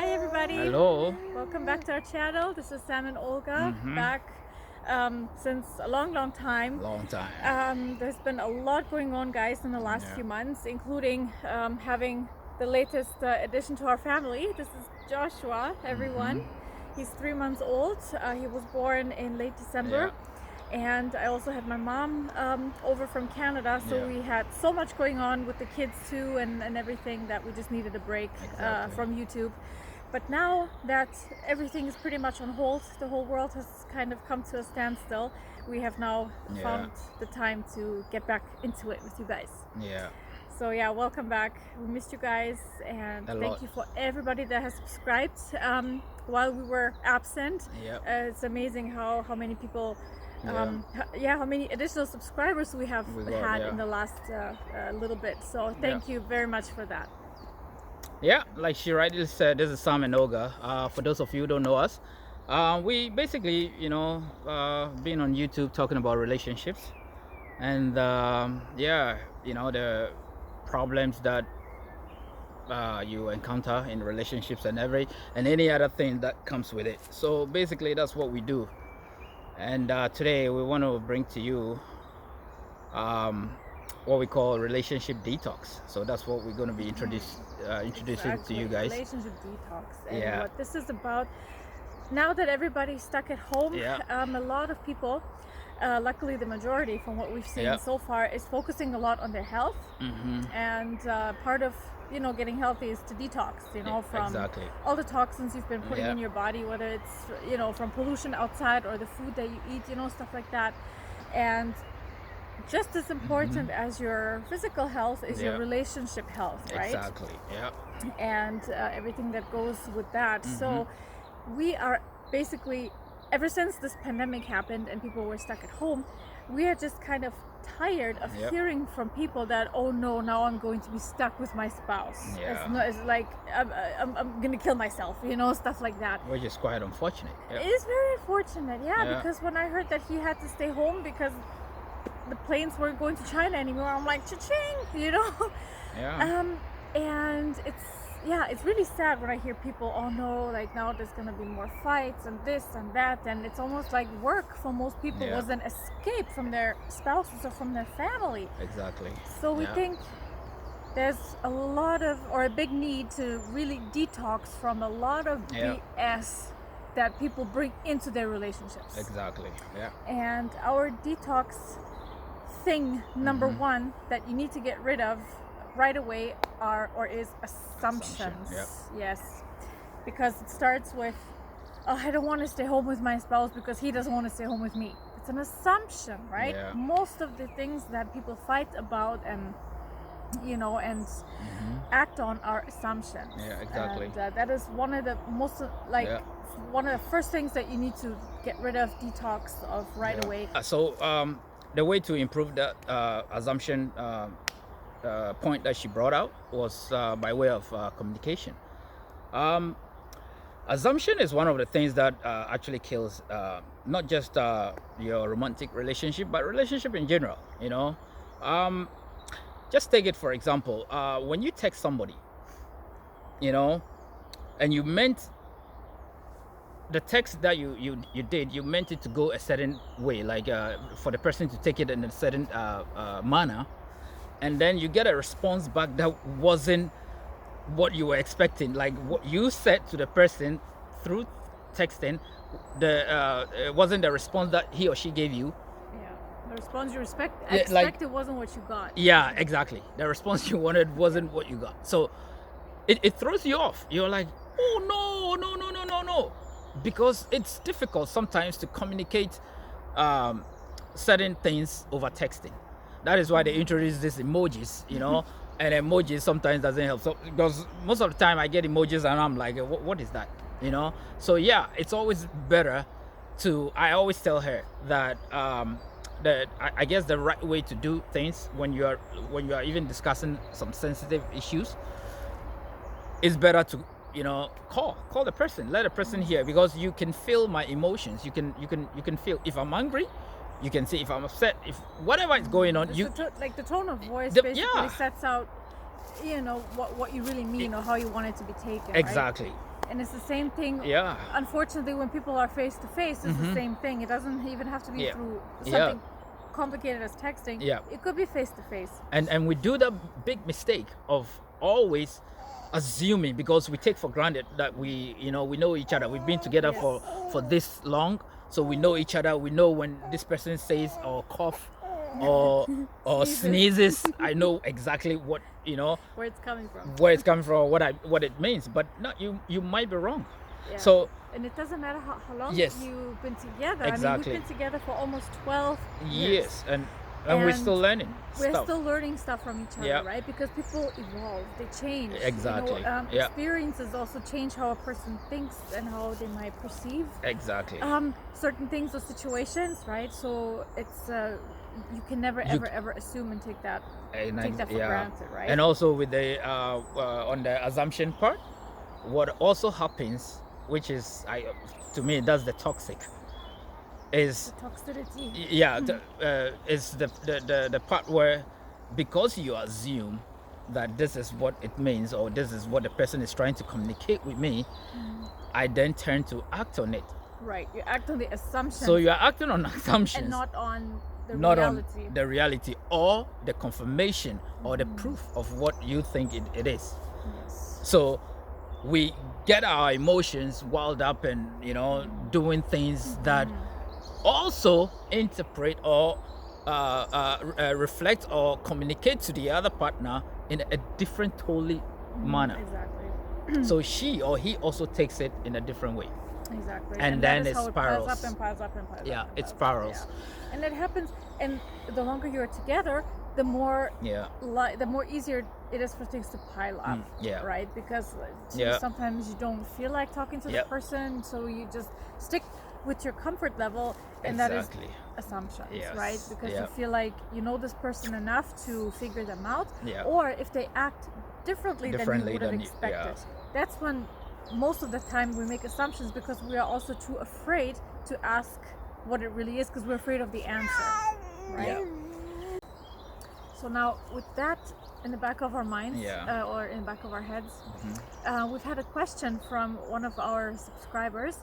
Hi everybody. Hello. Welcome back to our channel. This is Sam and Olga back since a long time. Long time. There's been a lot going on, guys, in the last few months, including having the latest addition to our family. This is Joshua, everyone. He's 3 months old. He was born in late December. And I also had my mom over from Canada, so we had so much going on with the kids too and everything that we just needed a break from YouTube. But now that everything is pretty much on hold, the whole world has kind of come to a standstill, we have now found the time to get back into it with you guys. So yeah, welcome back. We missed you guys, and thank you for everybody that has subscribed while we were absent. It's amazing how many people how many additional subscribers we have had in the last little bit. So thank you very much for that. Like she rightly said, this is Sam and Olga. For those of you who don't know us, we basically, been on YouTube talking about relationships and the problems that you encounter in relationships and any other thing that comes with it. So basically that's what we do. And today we want to bring to you what we call relationship detox. So that's what we're going to be introducing to you guys. Relationship detox. And what this is about, now that everybody's stuck at home, a lot of people, luckily the majority from what we've seen so far, is focusing a lot on their health. And part of getting healthy is to detox, from all the toxins you've been putting in your body, whether it's, from pollution outside or the food that you eat, stuff like that. And just as important as your physical health is your relationship health, right? Exactly, And everything that goes with that. So we are basically, ever since this pandemic happened and people were stuck at home, we are just kind of tired of hearing from people that, oh no, now I'm going to be stuck with my spouse. It's like I'm gonna kill myself, stuff like that. Which is quite unfortunate. It is very unfortunate, because when I heard that he had to stay home because the planes weren't going to China anymore, I'm like, cha-ching, and it's really sad when I hear people, oh no, like now there's gonna be more fights and this and that, and it's almost like work for most people was an escape from their spouses or from their family. Exactly. So we think there's a big need to really detox from a lot of BS that people bring into their relationships. Exactly. And our detox thing number one that you need to get rid of right away is assumptions. Yes, because it starts with, oh, I don't want to stay home with my spouse because he doesn't want to stay home with me. It's an assumption, right? Most of the things that people fight about and act on are assumptions. Exactly. And that is one of the most one of the first things that you need to get rid of, detox of right away. So the way to improve that assumption point that she brought out was by way of communication. Assumption is one of the things that actually kills not just your romantic relationship, but relationship in general. Just take it for example, when you text somebody, and you meant the text that you did, you meant it to go a certain way, like for the person to take it in a certain manner, and then you get a response back that wasn't what you were expecting. Like what you said to the person through texting, it wasn't the response that he or she gave you. The response you expected wasn't what you got. Exactly. The response you wanted wasn't what you got. So it throws you off. You're like, oh no, because it's difficult sometimes to communicate certain things over texting. That is why they introduce these emojis, and emojis sometimes doesn't help. So because most of the time I get emojis and I'm like, what is that? So it's always better to, I always tell her that I guess the right way to do things when you are even discussing some sensitive issues is better to call the person, let the person hear, because you can feel my emotions. You can feel if I'm angry. You can see if I'm upset, if whatever is going on. The tone of voice basically sets out, what you really mean or how you want it to be taken. Exactly. Right? And it's the same thing. Yeah. Unfortunately, when people are face to face, it's the same thing. It doesn't even have to be Yeah. through Yeah. something complicated as texting. Yeah. It could be face to face. And we do the big mistake of always assuming, because we take for granted that we know each other. We've been together for this long, so we know each other. We know when this person says or cough or sneezes, I know exactly what where it's coming from, what it means. But no, you might be wrong. Yeah. So, and it doesn't matter how long Yes. you've been together. Exactly. I mean, we've been together for almost 12 years. yes, and we're still learning We're stuff. still learning stuff from each other, Yeah. right? Because people evolve, they change. Exactly. Yeah. Experiences also change how a person thinks and how they might perceive Exactly. certain things or situations, right? So it's you can never ever assume and take that for granted, right? And also with the on the assumption part, what also happens, which is to me that's the toxic, is the toxicity. is the part where, because you assume that this is what it means or this is what the person is trying to communicate with me, I then turn to act on it. Right, you act on the assumption. So you are acting on assumptions and not on the not reality. on the reality or the confirmation or the proof of what you think it is. Yes. So we get our emotions wild up and doing things that also interpret or reflect or communicate to the other partner in a different totally manner. Exactly. So she or he also takes it in a different way. Exactly. And that then is it how spirals. piles up and piles up and piles Yeah, up and it piles up. spirals. Yeah. And it happens, and the longer you're together, the more the more easier it is for things to pile up. Yeah. Right? Because sometimes you don't feel like talking to the person, so you just stick with your comfort level, and that is assumptions, right? Because you feel like you know this person enough to figure them out, or if they act differently than you would have expected. That's when most of the time we make assumptions, because we are also too afraid to ask what it really is, because we're afraid of the answer, right? So now, with that in the back of our minds, or in the back of our heads, we've had a question from one of our subscribers.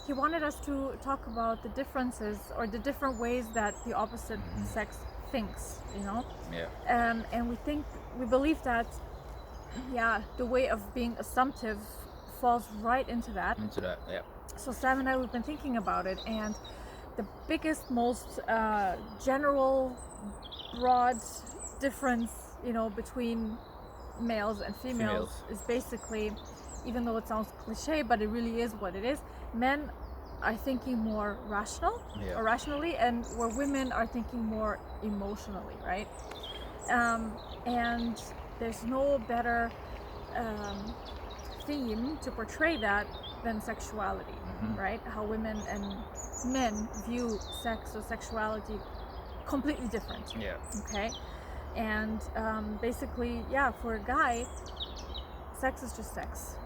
He wanted us to talk about the differences or the different ways that the opposite sex thinks, and we believe that the way of being assumptive falls right into that. So Sam and I, we've been thinking about it, and the biggest, most general, broad difference, between males and females is basically, even though it sounds cliche, but it really is what it is. Men are thinking more rationally, and where women are thinking more emotionally, right? And there's no better theme to portray that than sexuality, right? How women and men view sex or sexuality completely different. Okay. And basically, for a guy, sex is just sex.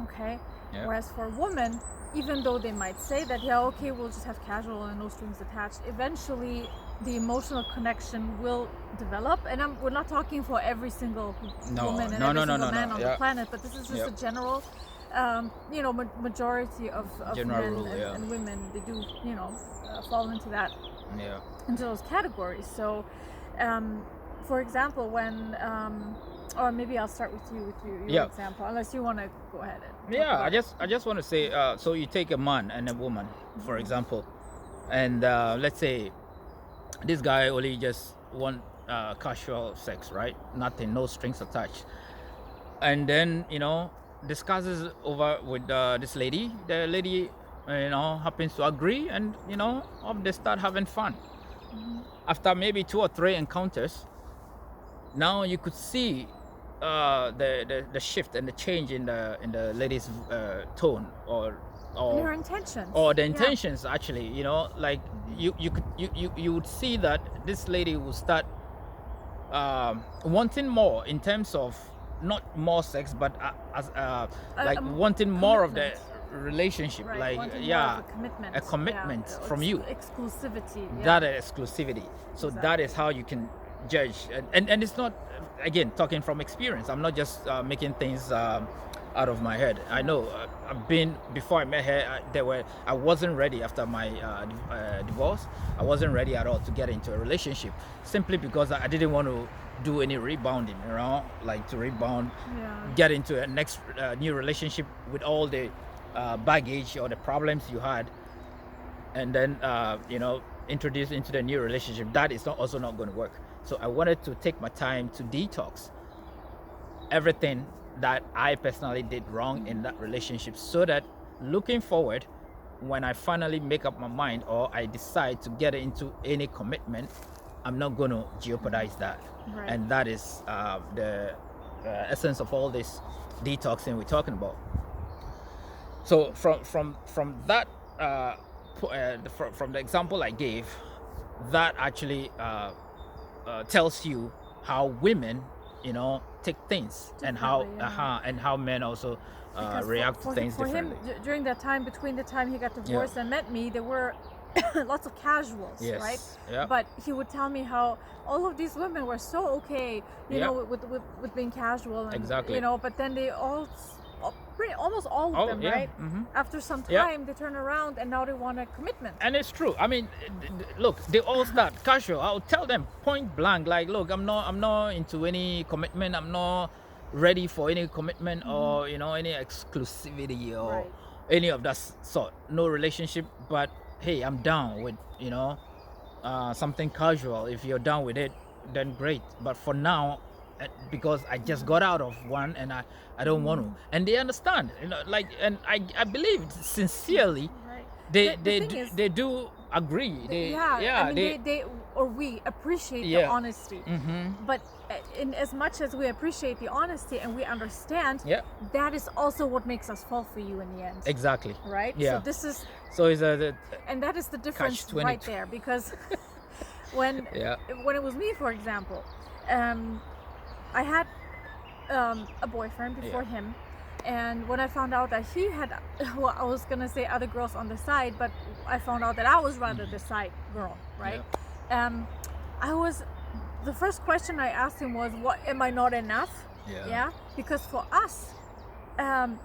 Okay. Whereas for a woman, even though they might say that, we'll just have casual and no strings attached, eventually the emotional connection will develop. And we're not talking for every single woman and every single man on the planet, but this is just a general, majority of men and women, they do, fall into that, into those categories. So, for example, when, or maybe I'll start with your example, unless you want to go ahead. I just want to say, so you take a man and a woman, for example, and let's say this guy only just want casual sex, right? Nothing, no strings attached, and then discusses over with this lady. The lady, happens to agree, and they start having fun. After maybe 2 or 3 encounters, now you could see the shift and the change in the lady's tone or her intentions, or the intentions. Actually, like you would see that this lady will start wanting more, in terms of not more sex, but as like wanting more of the relationship, right, like a commitment from you, exclusivity. That exclusivity. So that is how you can judge, and it's not, again, talking from experience. I'm not just making things out of my head. I know I've been, before I met her, I wasn't ready after my divorce. I wasn't ready at all to get into a relationship, simply because I didn't want to do any rebounding, like to rebound, get into a next new relationship with all the baggage or the problems you had, and then introduce into the new relationship. That is also not going to work. So I wanted to take my time to detox everything that I personally did wrong in that relationship, so that looking forward, when I finally make up my mind or I decide to get into any commitment, I'm not going to jeopardize that. Right. And that is the essence of all this detoxing we're talking about. So from that from the example I gave, that actually tells you how women take things, and how men also react to things differently. For him, during that time, between the time he got divorced and met me, there were lots of casuals, right? Yeah. But he would tell me how all of these women were so okay, with being casual, and, exactly. But then they almost all of them, right? Mm-hmm. After some time, they turn around and now they want a commitment. And it's true. I mean, look, they all start casual. I'll tell them point blank, like, look, I'm not into any commitment. I'm not ready for any commitment, or any exclusivity, or any of that sort. No relationship, but hey, I'm down with something casual. If you're down with it, then great. But for now, because I just got out of one, and I don't want to, and they understand, and I believe sincerely, they do agree. We appreciate the honesty, but in as much as we appreciate the honesty and we understand, that is also what makes us fall for you in the end. Exactly. Right. Yeah. So this is. So is and that is the difference right there, because when it was me, for example, I had a boyfriend before him, and when I found out that he had, well, I was gonna say other girls on the side, but I found out that I was rather the side girl, right? The first question I asked him was, "What, am I not enough?" Yeah, because for us,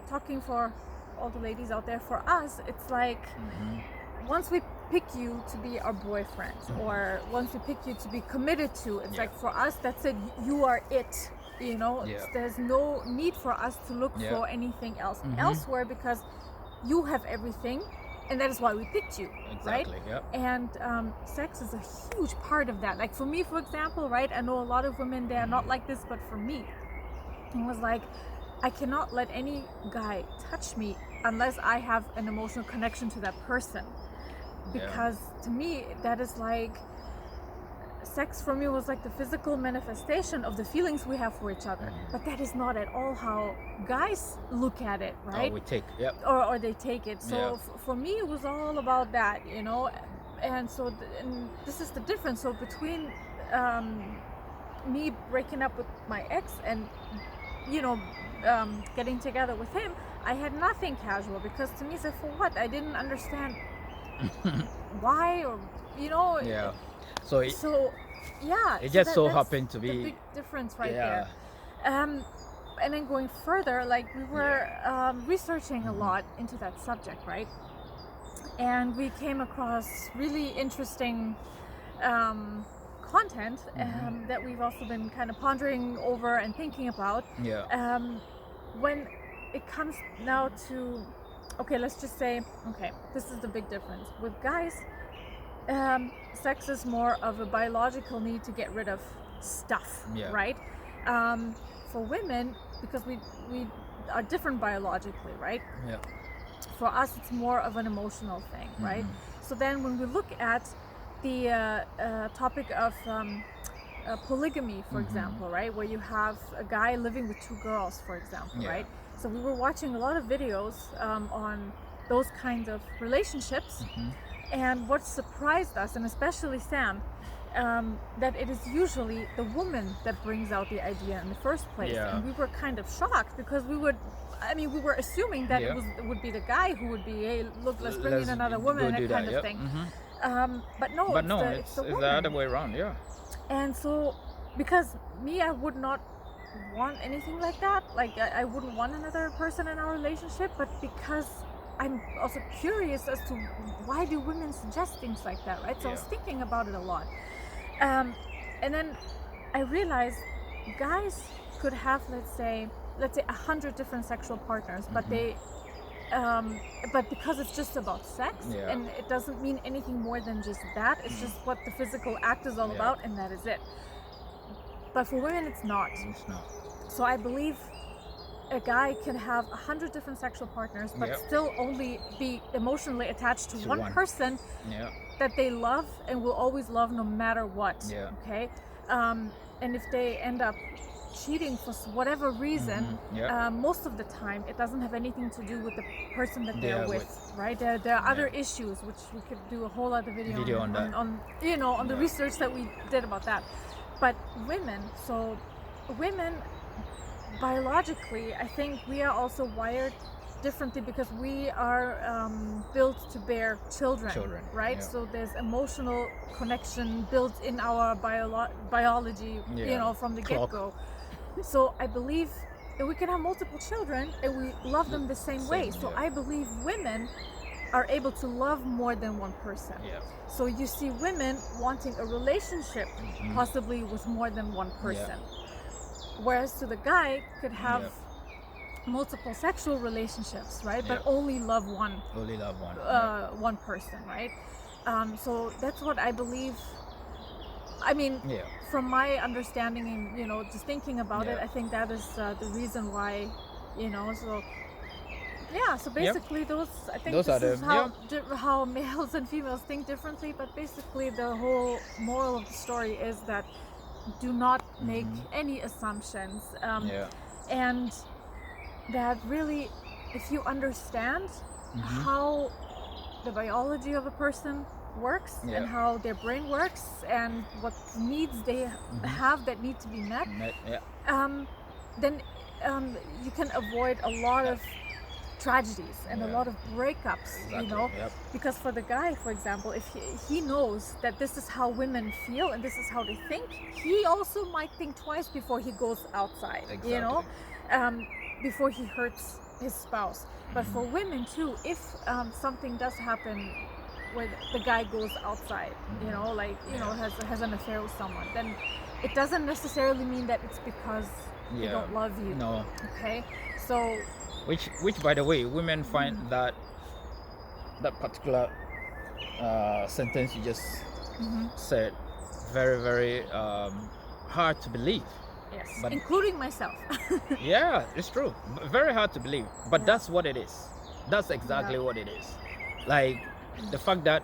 talking for all the ladies out there, for us, it's like once we pick you to be our boyfriend, or once we pick you to be committed to, it's like, for us, that's it. You are it. There's no need for us to look for anything else elsewhere, because you have everything, and that is why we picked you. Exactly. Right? Yep. And sex is a huge part of that. Like for me, for example, right? I know a lot of women, they are not like this, but for me, it was like, I cannot let any guy touch me unless I have an emotional connection to that person. Because to me, that is like, sex for me was like the physical manifestation of the feelings we have for each other. But that is not at all how guys look at it, right? Oh, we take, or they take it. So for me, it was all about that, and so and this is the difference. So between me breaking up with my ex and getting together with him, I had nothing casual, because to me, it's like, for what? I didn't understand why, or So it just so happened to be the big difference right there. And then going further, like we were researching a lot into that subject, right? And we came across really interesting content that we've also been kind of pondering over and thinking about. When it comes now to, let's just say, this is the big difference. With guys, sex is more of a biological need to get rid of stuff, right? For women, because we are different biologically, right? For us, it's more of an emotional thing, right? So then when we look at the topic of polygamy, for example, right? Where you have a guy living with two girls, for example, right? So we were watching a lot of videos on those kinds of relationships. And what surprised us, and especially Sam, that it is usually the woman that brings out the idea in the first place. And we were kind of shocked, because we were assuming that it would be the guy who would be, hey, look, let's bring in another woman, and that kind of thing. But no, it's the other way around. And so, because me, I would not want anything like that. Like I wouldn't want another person in our relationship, but because I'm also curious as to why do women suggest things like that, right? So I was thinking about it a lot. And then I realized guys could have, let's say 100 different sexual partners, but they but because it's just about sex and it doesn't mean anything more than just that, it's just what the physical act is all about, and that is it. But for women it's not. So I believe a guy can have 100 different sexual partners, but still only be emotionally attached to one person that they love and will always love no matter what. Okay. And if they end up cheating for whatever reason, most of the time it doesn't have anything to do with the person that they're with, right? There are other issues, which we could do a whole other video on the research that we did about that. But women biologically, I think we are also wired differently because we are built to bear children, right? So there's emotional connection built in our biology, from the get-go. So I believe that we can have multiple children and we love them the same way. So I believe women are able to love more than one person. So you see women wanting a relationship possibly with more than one person. Whereas to the guy could have multiple sexual relationships, right? But only love one. One person, right? So that's what I believe. I mean, from my understanding and just thinking about it, I think that is the reason why, So so basically, I think this is how males and females think differently. But basically, the whole moral of the story is that do not make any assumptions, and that really, if you understand how the biology of a person works and how their brain works and what needs they have that need to be met, then you can avoid a lot of tragedies and a lot of breakups, because for the guy, for example, if he knows that this is how women feel and this is how they think, he also might think twice before he goes outside, before he hurts his spouse. But for women too, if something does happen where the guy goes outside, has an affair with someone, then it doesn't necessarily mean that it's because they don't love you. No. Okay, so which by the way, women find that particular sentence you just said very, very hard to believe. Yes, but including myself. Yeah, it's true. Very hard to believe, but that's what it is. That's exactly what it is. Like the fact that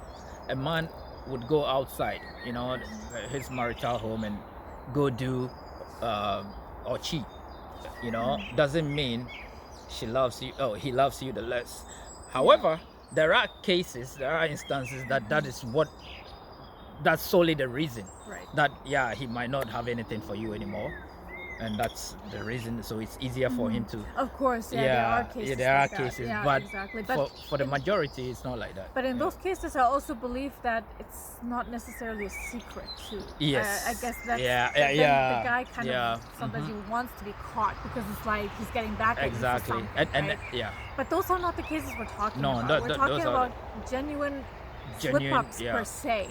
a man would go outside, his marital home and go do or cheat, doesn't mean she loves you. Oh, he loves you the less. However, there are instances that's solely the reason. Right. That he might not have anything for you anymore, and that's the reason. So it's easier for him to. Of course, there are cases. There are like cases, that. but exactly. For the majority, it's not like that. But in those cases, I also believe that it's not necessarily a secret too. Yes. I guess that's the guy kind of sometimes he wants to be caught because it's like he's getting back at you for something, and But those are not the cases we're talking about. We're talking about genuine slip-ups per se,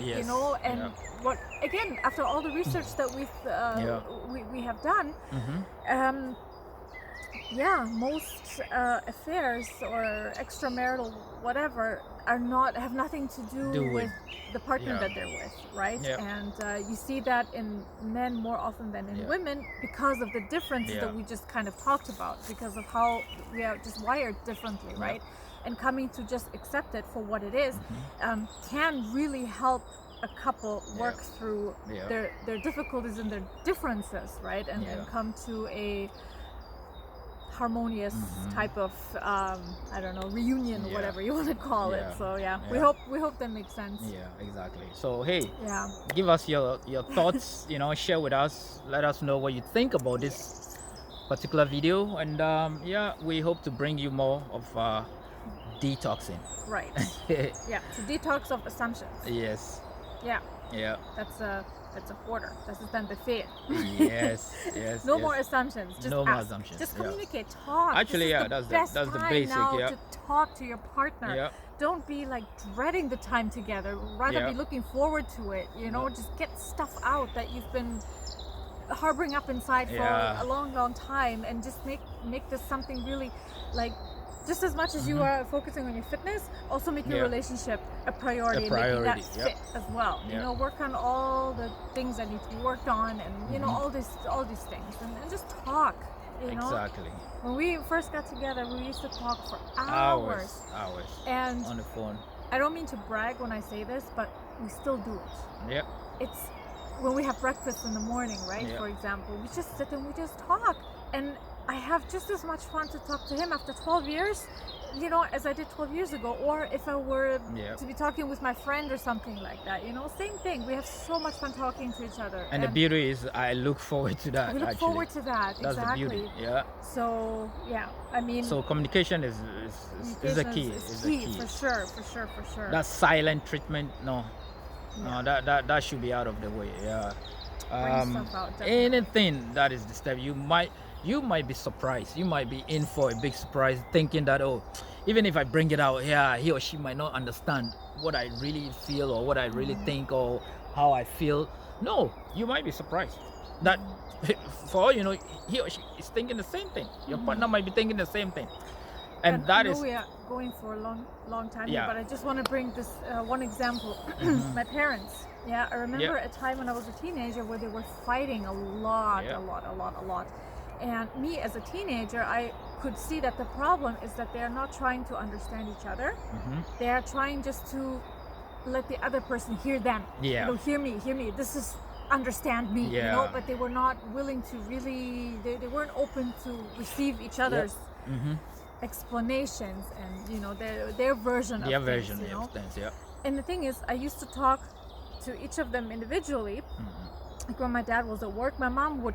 and what again, after all the research that we have done, most affairs or extramarital whatever have nothing to do with the partner that they're with, right? And you see that in men more often than in women because of the differences that we just kind of talked about, because of how we are just wired differently, right? And coming to just accept it for what it is can really help a couple work through their difficulties and their differences, right? And come to a harmonious type of reunion or whatever you want to call it. So we hope that makes sense. Exactly. So hey, give us your thoughts, share with us, let us know what you think about this particular video, and we hope to bring you more of detoxing. Right. To detox of assumptions. Yes. That's that's a quarter. Das ist ein Buffet. Yes, yes. No yes. more assumptions. Just No more ask. assumptions. Just Yeah. communicate. Talk. Actually, This is yeah, that's best the time basic. now Yeah. to talk to your partner. Yeah. Don't be like dreading the time together. Rather Yeah. be looking forward to it. You know, Yeah. just get stuff out that you've been harboring up inside for Yeah. a long time, and just make this something really like. Just as much as you are focusing on your fitness, also make your Yeah. relationship a priority, and making that fit as well. You know, work on all the things that need to be worked on, and you know, all these things, and just talk. You know, Exactly. when we first got together, we used to talk for Hours. And On the phone. I don't mean to brag when I say this, but we still do it. Yep. It's when we have breakfast in the morning, right? Yeah. For example, we just sit and we just talk, and I have just as much fun to talk to him after 12 years, you know, as I did 12 years ago, or if I were to be talking with my friend or something like that, you know, same thing. We have so much fun talking to each other. And the beauty is, I look forward to that. We look forward to that. That's exactly. the beauty. Yeah. So yeah, I mean. So communication is the key. Is key. For sure. That silent treatment, no, that should be out of the way. Yeah. Bring stuff out, definitely. Anything that is disturbed, you might be surprised. You might be in for a big surprise, thinking that, oh, even if I bring it out, he or she might not understand what I really feel or what I really think or how I feel. No, you might be surprised that for all you know, he or she is thinking the same thing. Your partner might be thinking the same thing, and that is. We are going for a long time here, Yeah. but I just want to bring this one example. My parents. Yeah, I remember a time when I was a teenager where they were fighting a lot. And me as a teenager, I could see that the problem is that they are not trying to understand each other. They are trying just to let the other person hear them. Yeah. You know, hear me. This is understand me. Yeah. You know, but they were not willing to really. They weren't open to receive each other's explanations and you know their version of things, you know? Things. Yeah. And the thing is, I used to talk to each of them individually. Like when my dad was at work, my mom would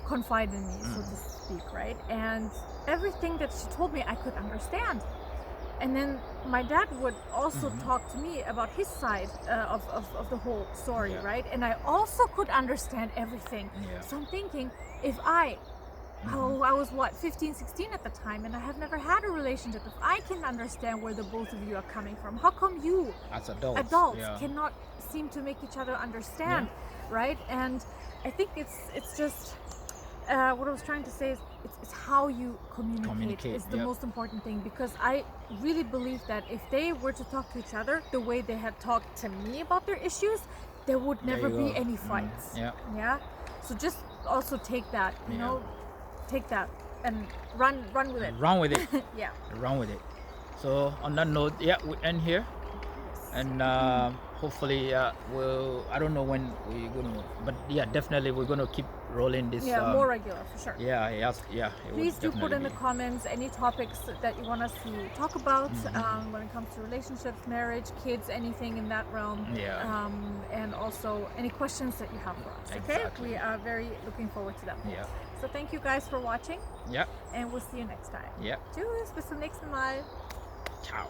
confide in me, so to speak, right? And everything that she told me, I could understand. And then my dad would also talk to me about his side of the whole story, right? And I also could understand everything. So I'm thinking, if I was 15, 16 at the time, and I have never had a relationship. If I can understand where the both of you are coming from, how come you, as adults cannot seem to make each other understand, right? And I think it's just what I was trying to say is it's how you communicate is the most important thing, because I really believe that if they were to talk to each other the way they had talked to me about their issues, there would never be any fights. So just also take that, you know. Take that and run with it. Run with it. Run with it. So on that note, we end here, and hopefully we'll. I don't know when we're gonna, but definitely we're gonna keep rolling this. More regular for sure. Please do put in the comments any topics that you want us to talk about when it comes to relationships, marriage, kids, anything in that realm. And also any questions that you have for us. Okay, we are very looking forward to them. So thank you guys for watching. And we'll see you next time. Tschüss, bis zum nächsten Mal. Ciao.